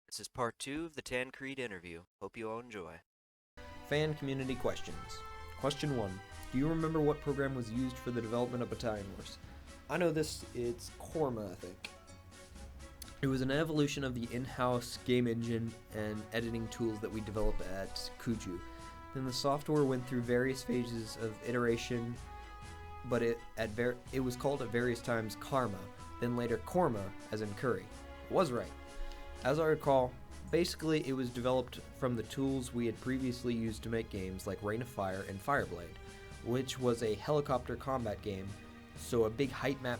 This is part 2 of the Tancred interview. Hope you all enjoy. Fan community questions. Question 1. Do you remember what program was used for the development of Battalion Wars? I know this, it's Korma, I think. It was an evolution of the in-house game engine and editing tools that we developed at Kuju. Then the software went through various phases of iteration, but it was called at various times Karma, then later Korma, as in curry. It was right. As I recall, basically it was developed from the tools we had previously used to make games like Rain of Fire and Fireblade, which was a helicopter combat game, so a big height map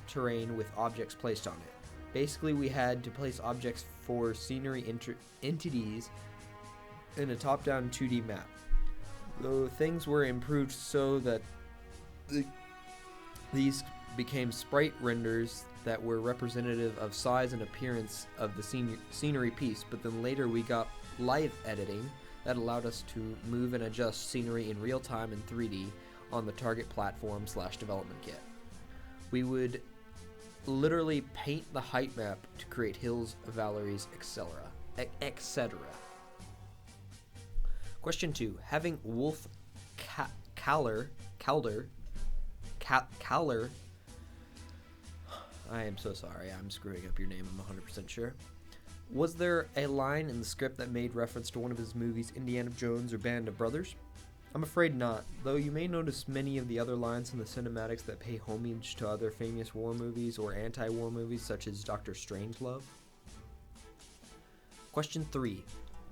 terrain with objects placed on it. Basically, we had to place objects for scenery entities in a top-down 2D map. Though things were improved so that these became sprite renders that were representative of size and appearance of the scenery piece, but then later we got live editing that allowed us to move and adjust scenery in real time in 3D on the target platform / development kit. We would literally paint the height map to create hills, valleys, etc. Question 2. Having Wolf Calder I am so sorry, I'm screwing up your name, I'm 100% sure. Was there a line in the script that made reference to one of his movies, Indiana Jones or Band of Brothers? I'm afraid not, though you may notice many of the other lines in the cinematics that pay homage to other famous war movies or anti-war movies such as Doctor Strangelove. Question 3.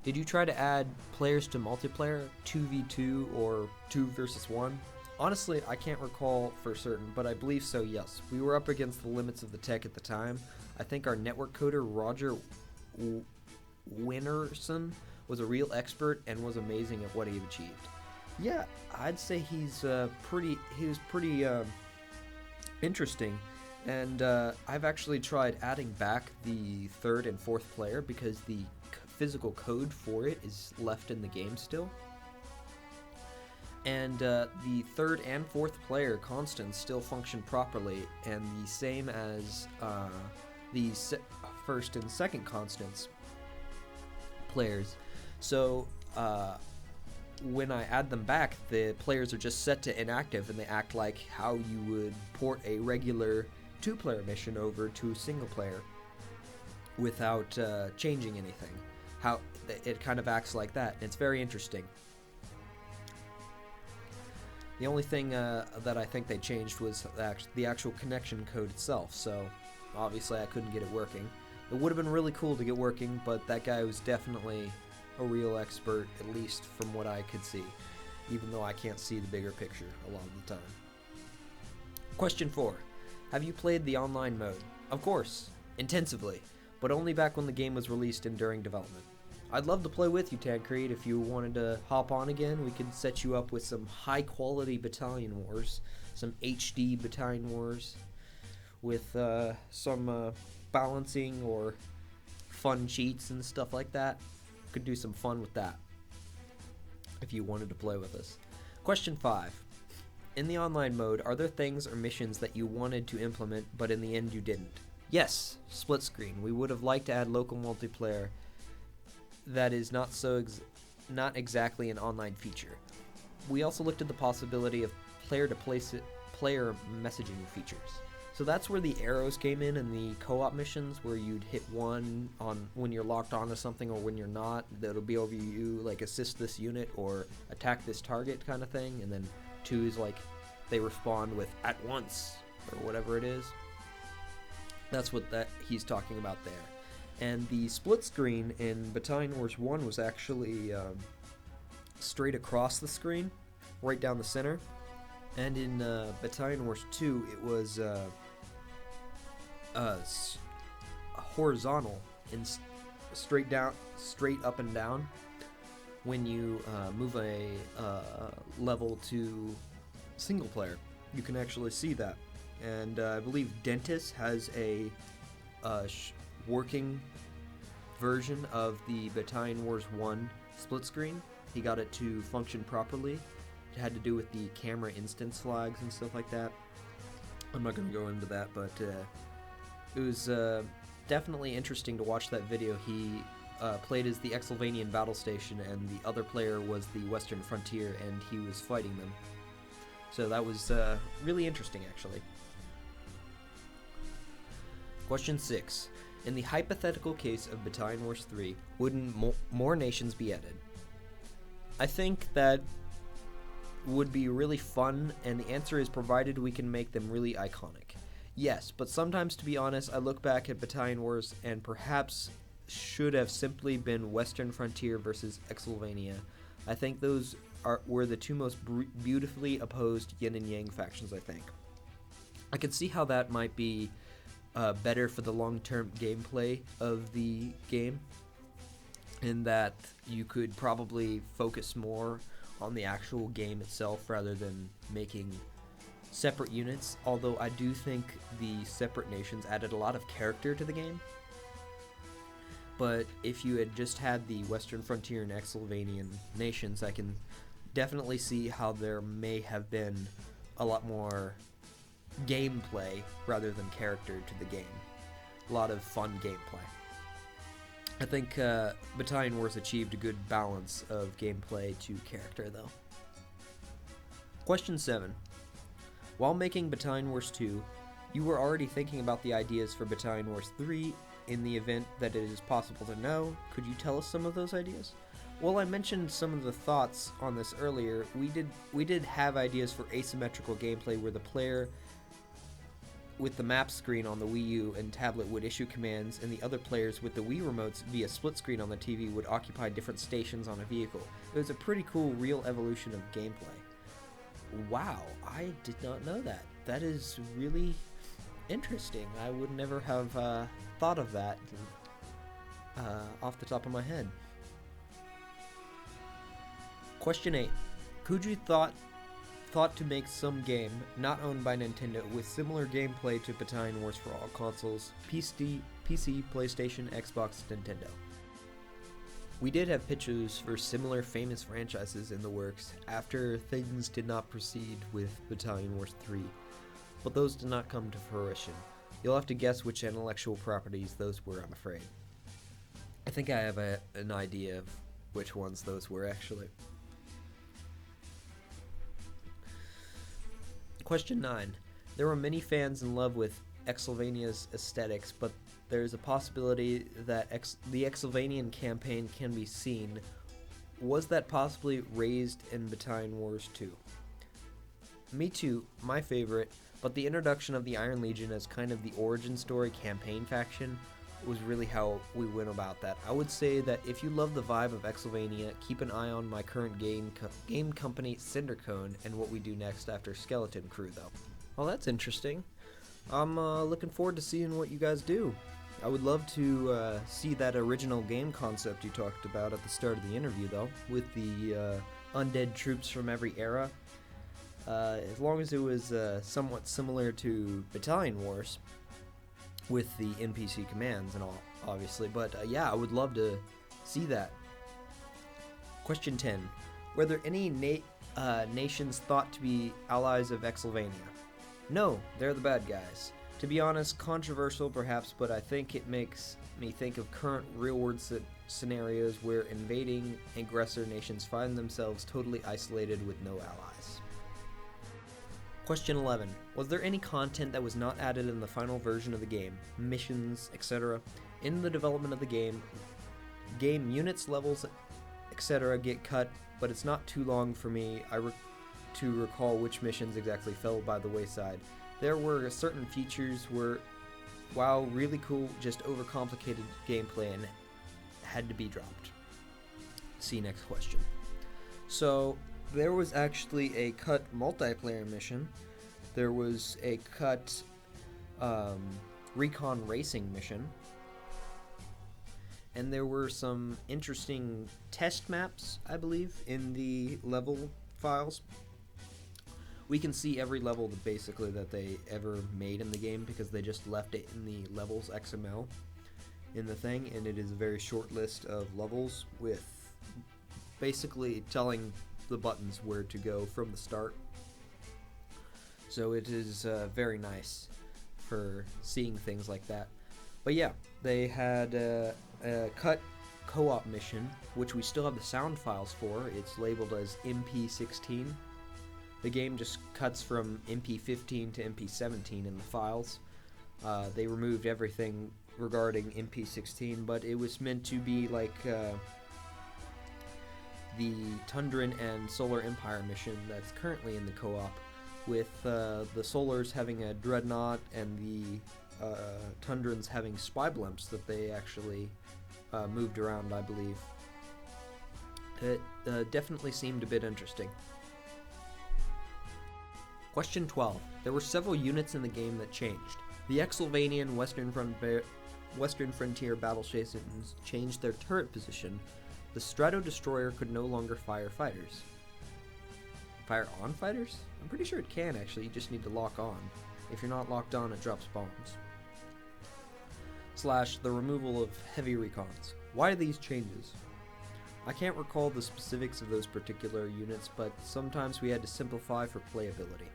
Did you try to add players to multiplayer, 2v2 or 2 versus 1? Honestly, I can't recall for certain, but I believe so, yes. We were up against the limits of the tech at the time. I think our network coder, Roger Winnerson, was a real expert and was amazing at what he achieved. Yeah, I'd say he was pretty interesting, and I've actually tried adding back the third and fourth player because the physical code for it is left in the game still. And the third and fourth player constants still function properly, and the same as the first and second constants players. So when I add them back, the players are just set to inactive, and they act like how you would port a regular 2-player mission over to single player without changing anything. How it kind of acts like that, and it's very interesting. The only thing that I think they changed was the actual connection code itself, so obviously I couldn't get it working. It would have been really cool to get working, but that guy was definitely a real expert, at least from what I could see, even though I can't see the bigger picture a lot of the time. Question 4. Have you played the online mode? Of course, intensively, but only back when the game was released and during development. I'd love to play with you, Tancred. If you wanted to hop on again, we could set you up with some high-quality Battalion Wars, some HD Battalion Wars, with some balancing or fun cheats and stuff like that. Could do some fun with that, if you wanted to play with us. Question 5. In the online mode, are there things or missions that you wanted to implement, but in the end you didn't? Yes, split screen. We would have liked to add local multiplayer. That is not exactly an online feature. We also looked at the possibility of player messaging features. So that's where the arrows came in the co-op missions, where you'd hit 1 on when you're locked onto something or when you're not. That'll be over you, like assist this unit or attack this target kind of thing. And then 2 is like they respond with at once or whatever it is. That's what he's talking about there. And the split screen in Battalion Wars 1 was actually straight across the screen, right down the center. And in Battalion Wars 2, it was horizontal and straight up and down. When you move a level to single player, you can actually see that. And I believe Dentis has a working version of the Battalion Wars 1 split screen. He got it to function properly. It had to do with the camera instance flags and stuff like that. I'm not going to go into that, but it was definitely interesting to watch that video. He played as the Exylvanian battle station, and the other player was the Western Frontier, and he was fighting them. So that was really interesting, actually. Question 6. In the hypothetical case of Battalion Wars 3, wouldn't more nations be added? I think that would be really fun, and the answer is provided we can make them really iconic. Yes, but sometimes, to be honest, I look back at Battalion Wars and perhaps should have simply been Western Frontier versus Exylvania. I think those were the two most beautifully opposed yin and yang factions, I think. I could see how that might be better for the long-term gameplay of the game, in that you could probably focus more on the actual game itself rather than making separate units, although I do think the separate nations added a lot of character to the game. But if you had just had the Western Frontier and Exylvanian nations, I can definitely see how there may have been a lot more gameplay rather than character to the game. A lot of fun gameplay. I think Battalion Wars achieved a good balance of gameplay to character, though. Question 7. While making Battalion Wars 2, you were already thinking about the ideas for Battalion Wars 3 in the event that it is possible to know. Could you tell us some of those ideas? Well, I mentioned some of the thoughts on this earlier. We did have ideas for asymmetrical gameplay where the player with the map screen on the Wii U and tablet would issue commands, and the other players with the Wii remotes via split screen on the TV would occupy different stations on a vehicle. It was a pretty cool real evolution of gameplay. Wow, I did not know that. That is really interesting. I would never have thought of that off the top of my head. Question 8. Kuju thought to make some game not owned by Nintendo with similar gameplay to Battalion Wars for all consoles, PC, PlayStation, Xbox, Nintendo. We did have pitches for similar famous franchises in the works after things did not proceed with Battalion Wars 3, but those did not come to fruition. You'll have to guess which intellectual properties those were, I'm afraid. I think I have an idea of which ones those were, actually. Question 9. There were many fans in love with Exylvania's aesthetics, but there is a possibility that the Exylvanian campaign can be seen. Was that possibly raised in Battalion Wars 2? Me too, my favorite, but the introduction of the Iron Legion as kind of the origin story campaign faction was really how we went about that. I would say that if you love the vibe of Exylvania, keep an eye on my current game company, Cindercone, and what we do next after Skeleton Crew, though. Well, that's interesting. I'm looking forward to seeing what you guys do. I would love to see that original game concept you talked about at the start of the interview, though, with the undead troops from every era. As long as it was somewhat similar to Battalion Wars, with the NPC commands and all, obviously. But yeah, I would love to see that. Question 10. Were there any nations thought to be allies of Exylvania? No, they're the bad guys. To be honest, controversial perhaps, but I think it makes me think of current real-world scenarios where invading aggressor nations find themselves totally isolated with no allies. Question 11. Was there any content that was not added in the final version of the game, missions, etc.? In the development of the game units, levels, etc. get cut, but it's not too long for me to recall which missions exactly fell by the wayside. There were certain features were, while really cool, just overcomplicated gameplay and had to be dropped. See next question. So, there was actually a cut multiplayer mission. There was a cut recon racing mission. And there were some interesting test maps, I believe, in the level files. We can see every level basically that they ever made in the game because they just left it in the levels XML in the thing, and it is a very short list of levels with basically telling the buttons where to go from the start. So it is very nice for seeing things like that. But yeah, they had a cut co-op mission, which we still have the sound files for. It's labeled as MP16. The game just cuts from MP15 to MP17 in the files. They removed everything regarding MP16, but it was meant to be like the Tundran and Solar Empire mission that's currently in the co-op, with the Solars having a dreadnought and the Tundrans having spy blimps that they actually moved around, I believe. It definitely seemed a bit interesting. Question 12. There were several units in the game that changed. The Exylvanian Western Frontier battle stations changed their turret position. The Strato Destroyer could no longer fire fighters. Fire on fighters? I'm pretty sure it can, actually. You just need to lock on. If you're not locked on, it drops bombs. / the removal of heavy recons. Why are these changes? I can't recall the specifics of those particular units, but sometimes we had to simplify for playability.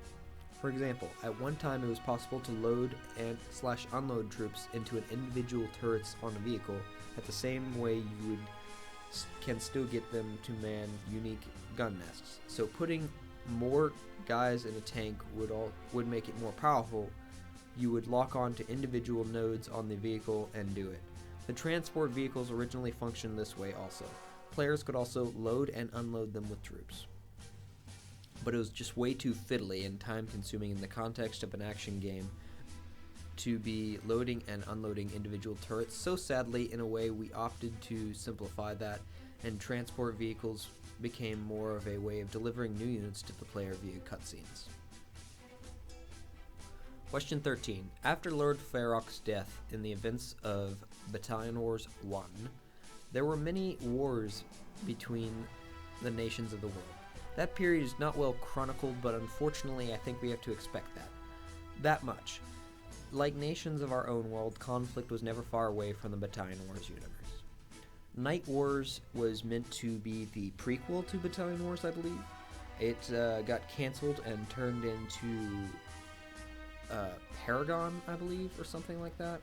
For example, at one time it was possible to load and / unload troops into an individual turrets on a vehicle at the same way you can still get them to man unique gun nests. So putting more guys in a tank would make it more powerful. You would lock on to individual nodes on the vehicle and do it. The transport vehicles originally functioned this way also. Players could also load and unload them with troops. But it was just way too fiddly and time consuming in the context of an action game to be loading and unloading individual turrets, so sadly, in a way, we opted to simplify that, and transport vehicles became more of a way of delivering new units to the player via cutscenes. Question 13. After Lord Farok's death in the events of Battalion Wars 1, there were many wars between the nations of the world. That period is not well chronicled, but unfortunately I think we have to expect that much. Like nations of our own world, conflict was never far away from the Battalion Wars universe. Night Wars was meant to be the prequel to Battalion Wars, I believe. It got cancelled and turned into Paragon, I believe, or something like that.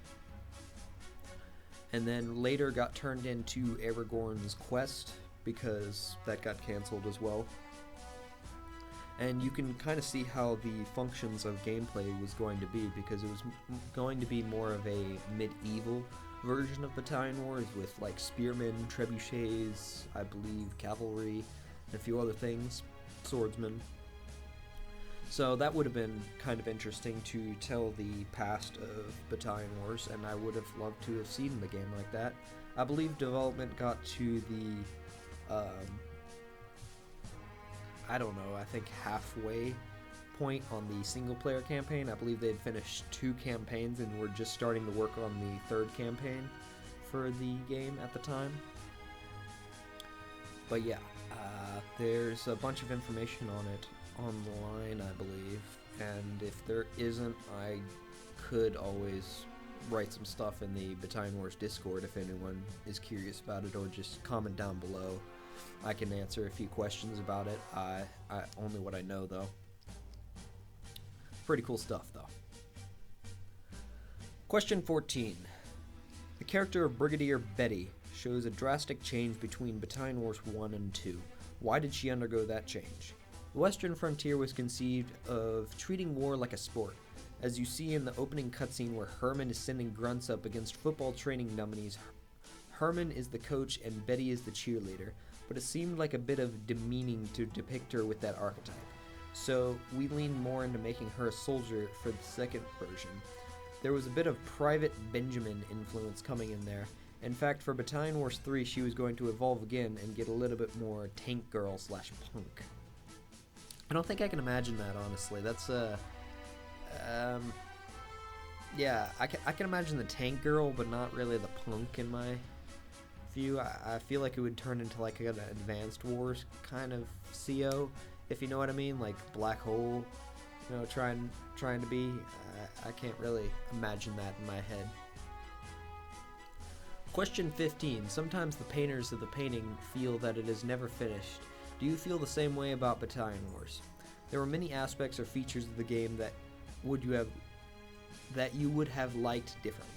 And then later got turned into Aragorn's Quest, because that got cancelled as well. And you can kind of see how the functions of gameplay was going to be, because it was going to be more of a medieval version of Battalion Wars with like spearmen, trebuchets, I believe cavalry, and a few other things, swordsmen. So that would have been kind of interesting to tell the past of Battalion Wars, and I would have loved to have seen the game like that. I believe development got to the I don't know, I think halfway point on the single player campaign. I believe they'd finished 2 campaigns and were just starting to work on the 3rd campaign for the game at the time. But yeah, there's a bunch of information on it online, I believe, and if there isn't, I could always write some stuff in the Battalion Wars Discord if anyone is curious about it, or just comment down below. I can answer a few questions about it. I only what I know, though. Pretty cool stuff, though. Question 14. The character of Brigadier Betty shows a drastic change between Battalion Wars 1 and 2. Why did she undergo that change? The Western Frontier was conceived of treating war like a sport. As you see in the opening cutscene where Herman is sending grunts up against football training dummies, Herman is the coach and Betty is the cheerleader, but it seemed like a bit of demeaning to depict her with that archetype. So we leaned more into making her a soldier for the second version. There was a bit of Private Benjamin influence coming in there. In fact, for Battalion Wars 3, she was going to evolve again and get a little bit more tank girl / punk. I don't think I can imagine that, honestly. That's yeah, I can imagine the tank girl, but not really the punk in my view. I feel like it would turn into like an Advanced Wars kind of CO, if you know what I mean, like Black Hole, you know, trying to be. I can't really imagine that in my head. Question 15. Sometimes the painters of the painting feel that it is never finished. Do you feel the same way about Battalion Wars? There were many aspects or features of the game that you would have liked differently.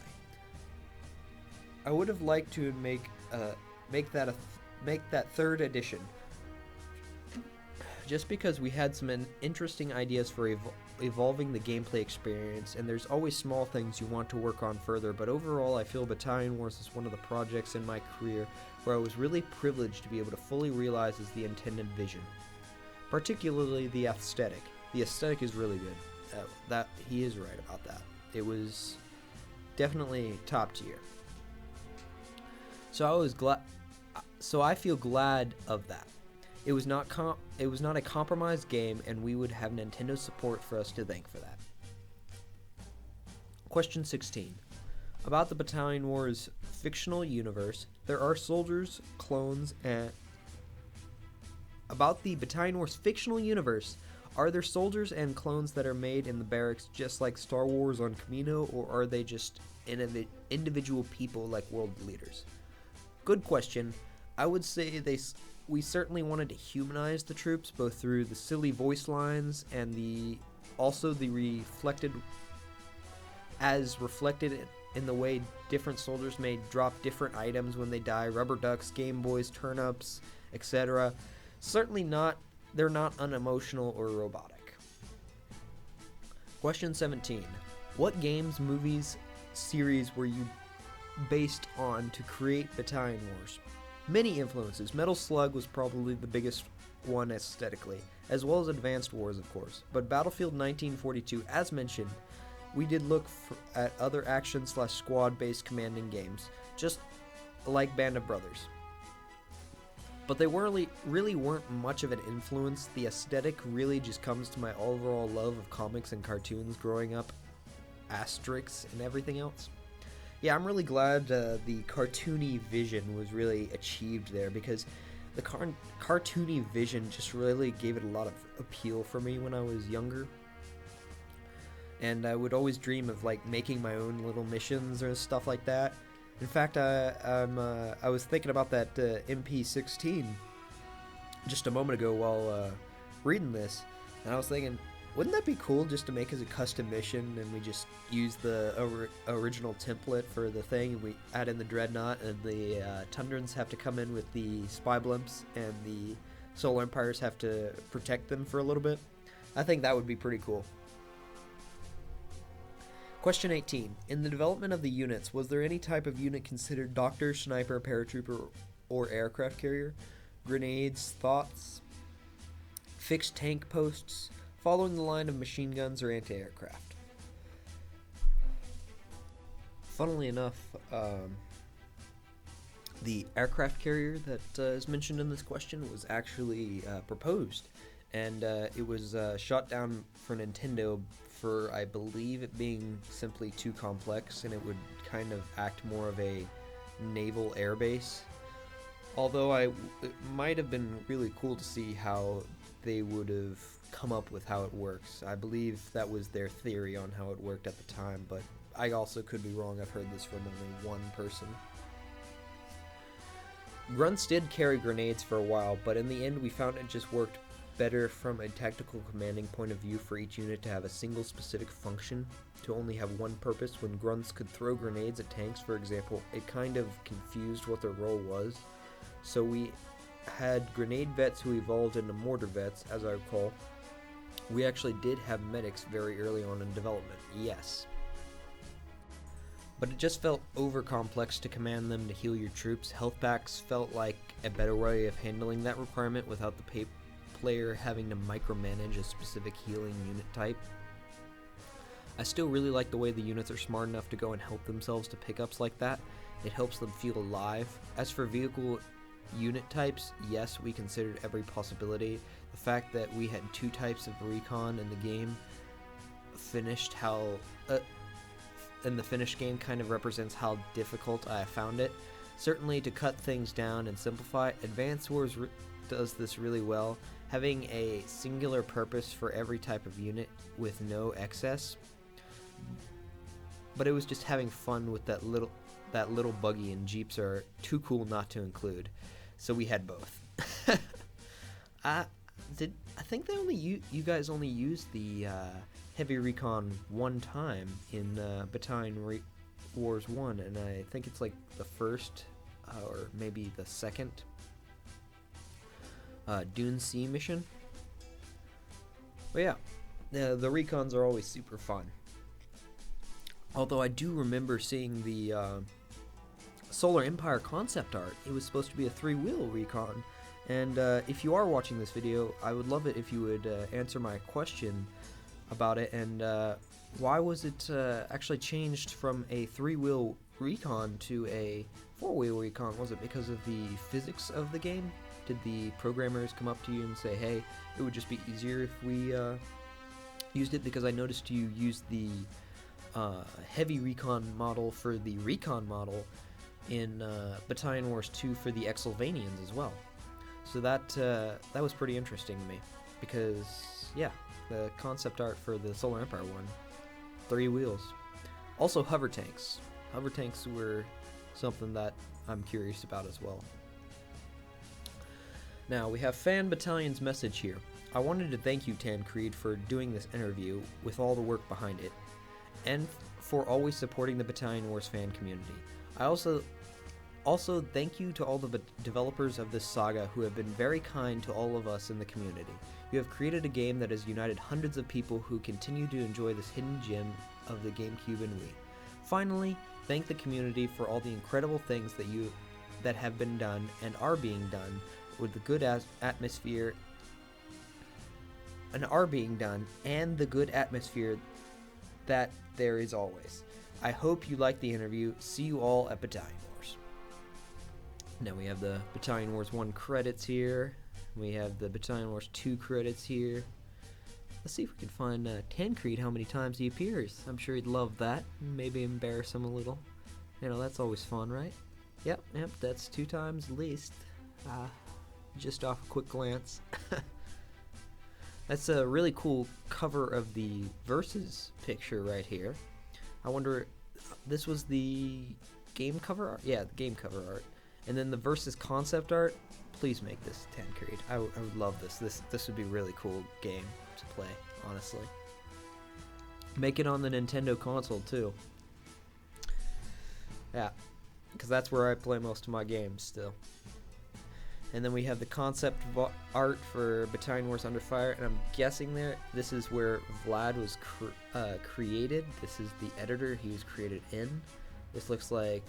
I would have liked to make that make that third edition, just because we had some interesting ideas for evolving the gameplay experience, and there's always small things you want to work on further, but overall I feel Battalion Wars is one of the projects in my career where I was really privileged to be able to fully realize as the intended vision. Particularly the aesthetic. The aesthetic is really good. That he is right about that. It was definitely top tier. So I feel glad of that. It was not a compromised game, and we would have Nintendo's support for us to thank for that. Question 16. About the Battalion Wars fictional universe, there are soldiers, clones, and... About the Battalion Wars fictional universe, are there soldiers and clones that are made in the barracks just like Star Wars on Camino, or are they just individual people like world leaders? Good question. I would say we certainly wanted to humanize the troops, both through the silly voice lines and also the reflected in the way different soldiers may drop different items when they die, rubber ducks, Game Boys, turnips, etc. Certainly they're not unemotional or robotic. Question 17. What games, movies, series were you based on to create Battalion Wars? Many influences. Metal Slug was probably the biggest one aesthetically, as well as Advanced Wars, of course. But Battlefield 1942, as mentioned, we did look at other action/squad-based commanding games, just like Band of Brothers. But they really weren't much of an influence. The aesthetic really just comes to my overall love of comics and cartoons growing up, asterisks and everything else. Yeah, I'm really glad the cartoony vision was really achieved there, because the cartoony vision just really gave it a lot of appeal for me when I was younger. And I would always dream of like making my own little missions or stuff like that. In fact, I was thinking about that MP16 just a moment ago while reading this, and I was thinking, wouldn't that be cool just to make as a custom mission, and we just use the original template for the thing, and we add in the Dreadnought, and the Tundrans have to come in with the Spy Blimps, and the Solar Empires have to protect them for a little bit? I think that would be pretty cool. Question 18. In the development of the units, was there any type of unit considered doctor, sniper, paratrooper, or aircraft carrier? Grenades, thoughts, fixed tank posts, following the line of machine guns, or anti-aircraft? Funnily enough, the aircraft carrier that is mentioned in this question was actually proposed, and it was shot down for Nintendo for, I believe, it being simply too complex, and it would kind of act more of a naval airbase. Although it might have been really cool to see how they would have come up with how it works. I believe that was their theory on how it worked at the time, but I also could be wrong. I've heard this from only one person. Grunts did carry grenades for a while, but in the end we found it just worked better from a tactical commanding point of view for each unit to have a single specific function, to only have one purpose. When grunts could throw grenades at tanks, for example, it kind of confused what their role was. So we had grenade vets who evolved into mortar vets, as I recall. We actually did have medics very early on in development, yes. But it just felt over complex to command them to heal your troops. Health packs felt like a better way of handling that requirement without the player having to micromanage a specific healing unit type. I still really like the way the units are smart enough to go and help themselves to pickups like that. It helps them feel alive. As for vehicle unit types, yes, we considered every possibility. The fact that we had two types of recon in the game in the finished game kind of represents how difficult I found it. Certainly to cut things down and simplify, Advanced Wars does this really well, having a singular purpose for every type of unit with no excess. But it was just having fun with that little buggy, and Jeeps are too cool not to include. So we had both. I think you guys only used the heavy recon one time in Battalion Wars 1, and I think it's like the first or maybe the second Dune Sea mission. But yeah, the recons are always super fun. Although I do remember seeing the Solar Empire concept art. It was supposed to be a 3-wheel recon. And if you are watching this video, I would love it if you would answer my question about it, and why was it actually changed from a 3-wheel recon to a 4-wheel recon? Was it because of the physics of the game? Did the programmers come up to you and say, hey, it would just be easier if we used it? Because I noticed you used the heavy recon model for the recon model in Battalion Wars 2 for the Exylvanians as well. So that was pretty interesting to me, because yeah, the concept art for the Solar Empire one, 3 wheels. Also hover tanks. Hover tanks were something that I'm curious about as well. Now we have Fan Battalion's message here. I wanted to thank you, Tancred, for doing this interview with all the work behind it, and for always supporting the Battalion Wars fan community. I also thank you to all the developers of this saga who have been very kind to all of us in the community. You have created a game that has united hundreds of people who continue to enjoy this hidden gem of the GameCube and Wii. Finally, thank the community for all the incredible things that have been done and are being done with the good atmosphere and the good atmosphere that there is always. I hope you liked the interview. See you all at Battalion Wars. Now we have the Battalion Wars 1 credits here. We have the Battalion Wars 2 credits here. Let's see if we can find Tancred, how many times he appears. I'm sure he'd love that. Maybe embarrass him a little. You know, that's always fun, right? Yep, that's 2 times at least. Just off a quick glance. That's a really cool cover of the Versus picture right here. I wonder, this was the game cover art? Yeah, the game cover art. And then the Versus concept art. Please make this Tancred. I would love this. This would be a really cool game to play, honestly. Make it on the Nintendo console too. Yeah, because that's where I play most of my games still. And then we have the concept art for Battalion Wars Under Fire, and I'm guessing this is where Vlad was created. This is the editor he was created in. This looks like,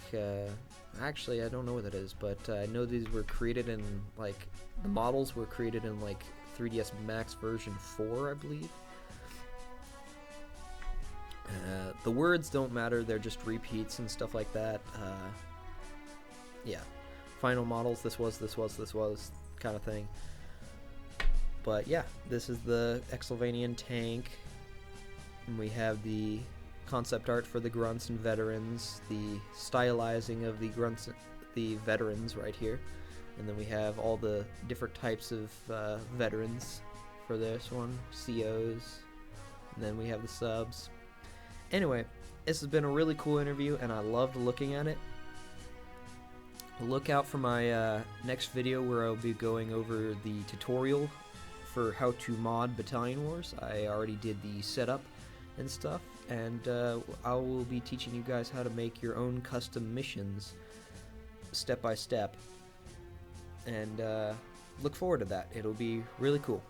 actually I don't know what that is, but I know these were created in, like, the models were created in, like, 3DS Max version 4, I believe. The words don't matter, they're just repeats and stuff like that. Yeah. Final models, this was kind of thing. But yeah, this is the Exylvanian tank, and we have the concept art for the grunts and veterans, the stylizing of the grunts, the veterans right here, and then we have all the different types of veterans for this one, COs, and then we have the subs. Anyway, this has been a really cool interview, and I loved looking at it. Look out for my next video where I'll be going over the tutorial for how to mod Battalion Wars. I already did the setup and stuff, and I will be teaching you guys how to make your own custom missions step by step, and look forward to that. It'll be really cool.